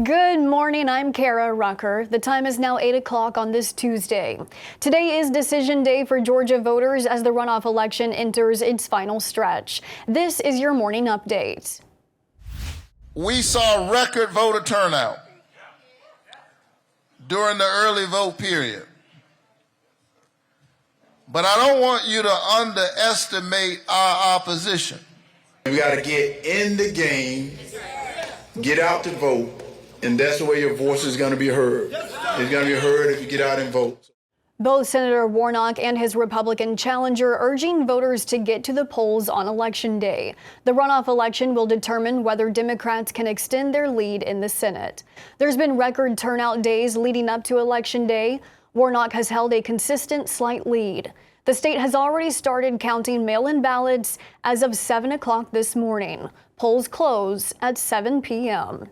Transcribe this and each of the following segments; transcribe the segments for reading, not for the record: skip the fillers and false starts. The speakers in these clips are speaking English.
Good morning, I'm Kara Rucker. The time is now 8 o'clock on this Tuesday. Today is decision day for Georgia voters as the runoff election enters its final stretch. This is your morning update. We saw record voter turnout during the early vote period. But I don't want you to underestimate our opposition. We got to get in the game, get out to vote, and that's the way your voice is going to be heard. It's going to be heard if you get out and vote. Both Senator Warnock and his Republican challenger urging voters to get to the polls on Election Day. The runoff election will determine whether Democrats can extend their lead in the Senate. There's been record turnout days leading up to Election Day. Warnock has held a consistent slight lead. The state has already started counting mail-in ballots as of 7 o'clock this morning. Polls close at 7 p.m.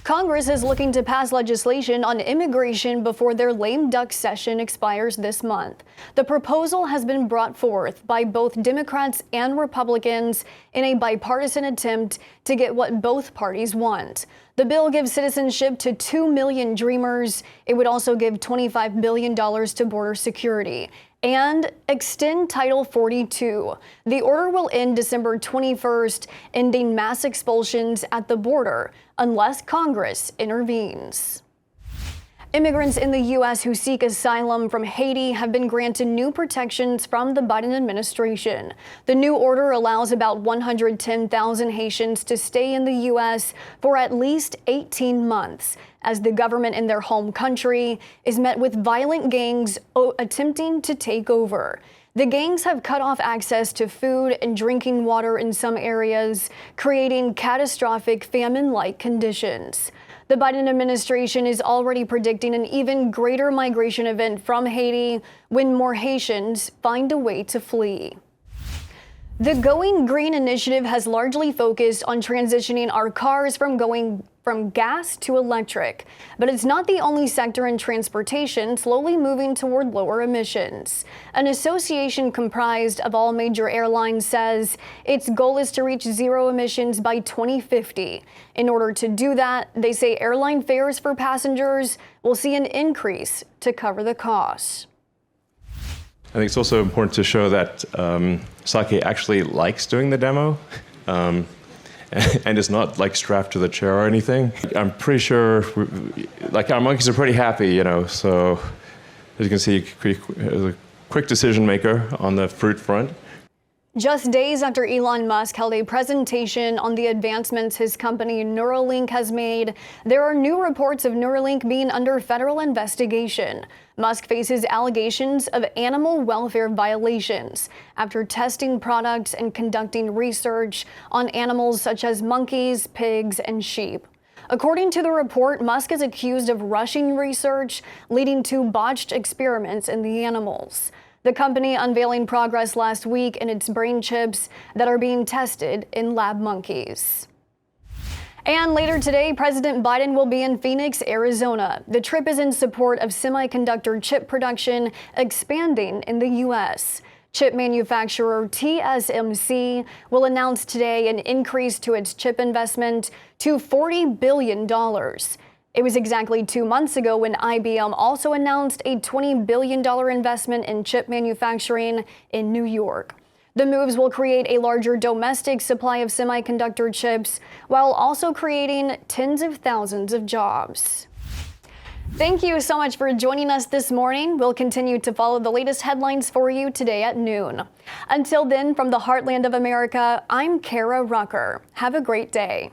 Congress is looking to pass legislation on immigration before their lame duck session expires this month. The proposal has been brought forth by both Democrats and Republicans in a bipartisan attempt to get what both parties want. The bill gives citizenship to 2 million dreamers. It would also give $25 billion to border security and extend Title 42. The order will end December 21st, ending mass expulsions at the border unless Congress intervenes. Immigrants in the U.S. who seek asylum from Haiti have been granted new protections from the Biden administration. The new order allows about 110,000 Haitians to stay in the U.S. for at least 18 months, as the government in their home country is met with violent gangs attempting to take over. The gangs have cut off access to food and drinking water in some areas, creating catastrophic famine-like conditions. The Biden administration is already predicting an even greater migration event from Haiti when more Haitians find a way to flee. The Going Green initiative has largely focused on transitioning our cars from gas to electric. But it's not the only sector in transportation slowly moving toward lower emissions. An association comprised of all major airlines says its goal is to reach zero emissions by 2050. In order to do that, they say airline fares for passengers will see an increase to cover the costs. I think it's also important to show that Sake actually likes doing the demo and is not like strapped to the chair or anything. I'm pretty sure, our monkeys are pretty happy, so as you can see, a quick decision maker on the fruit front. Just days after Elon Musk held a presentation on the advancements his company Neuralink has made, there are new reports of Neuralink being under federal investigation. Musk faces allegations of animal welfare violations after testing products and conducting research on animals such as monkeys, pigs, and sheep. According to the report, Musk is accused of rushing research, leading to botched experiments in the animals. The company unveiling progress last week in its brain chips that are being tested in lab monkeys. And later today, President Biden will be in Phoenix, Arizona. The trip is in support of semiconductor chip production expanding in the U.S. Chip manufacturer TSMC will announce today an increase to its chip investment to $40 billion. It was exactly 2 months ago when IBM also announced a $20 billion investment in chip manufacturing in New York. The moves will create a larger domestic supply of semiconductor chips while also creating tens of thousands of jobs. Thank you so much for joining us this morning. We'll continue to follow the latest headlines for you today at noon. Until then, from the heartland of America, I'm Kara Rucker. Have a great day.